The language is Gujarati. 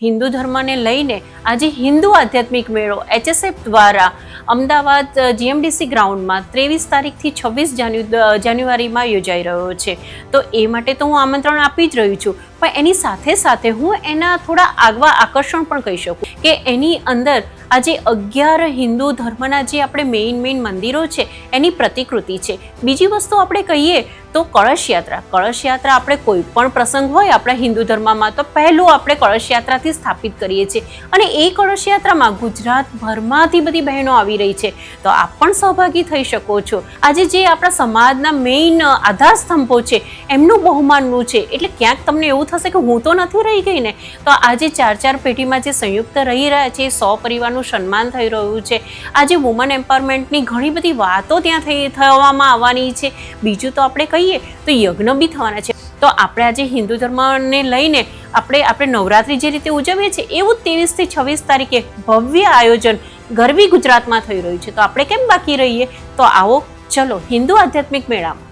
હિન્દુ ધર્મને લઈને આજે હિન્દુ આધ્યાત્મિક મેળો HSF દ્વારા અમદાવાદ GMDC ગ્રાઉન્ડમાં 23 તારીખથી 26 જાન્યુઆરીમાં યોજાઈ રહ્યો છે. તો એ માટે તો હું આમંત્રણ આપી જ રહી છું, પણ એની સાથે સાથે હું એના થોડા આગવા આકર્ષણ પણ કહી શકું કે એની અંદર આજે 11 હિન્દુ ધર્મના જે આપણે મેઇન મંદિરો છે એની પ્રતિકૃતિ છે. બીજી વસ્તુ આપણે કહીએ તો કળશ યાત્રા આપણે કોઈ પણ પ્રસંગ હોય આપણા હિન્દુ ધર્મમાં તો પહેલું આપણે કળશ યાત્રાથી સ્થાપિત કરીએ છીએ, અને એ કળશ યાત્રામાં ગુજરાતભરમાંથી બધી બહેનો આવી રહી છે. તો આપ પણ સહભાગી થઈ શકો છો. આજે જે આપણા સમાજના મેઇન આધાર સ્તંભો છે એમનું બહુમાનનું છે, એટલે ક્યાંક તમને એવું થશે કે હું તો નથી રહી ગઈ ને. તો આજે 4 પેઢીમાં જે સંયુક્ત રહી રહ્યા છે, 100 પરિવારનું સન્માન થઈ રહ્યું છે. આજે વુમન એમ્પાવરમેન્ટની ઘણી બધી વાતો ત્યાં થવામાં આવવાની છે. બીજું તો આપણે કહીએ તો યજ્ઞ બી થવાના છે. તો આપણે આજે હિન્દુ ધર્મને લઈને આપણે નવરાત્રિ જે રીતે ઉજવીએ છીએ એવું 23 થી 26 તારીખે ભવ્ય આયોજન ગરવી ગુજરાતમાં થઈ રહ્યું છે. તો આપણે કેમ બાકી રહીએ? તો આવો, ચલો હિન્દુ આધ્યાત્મિક મેળામાં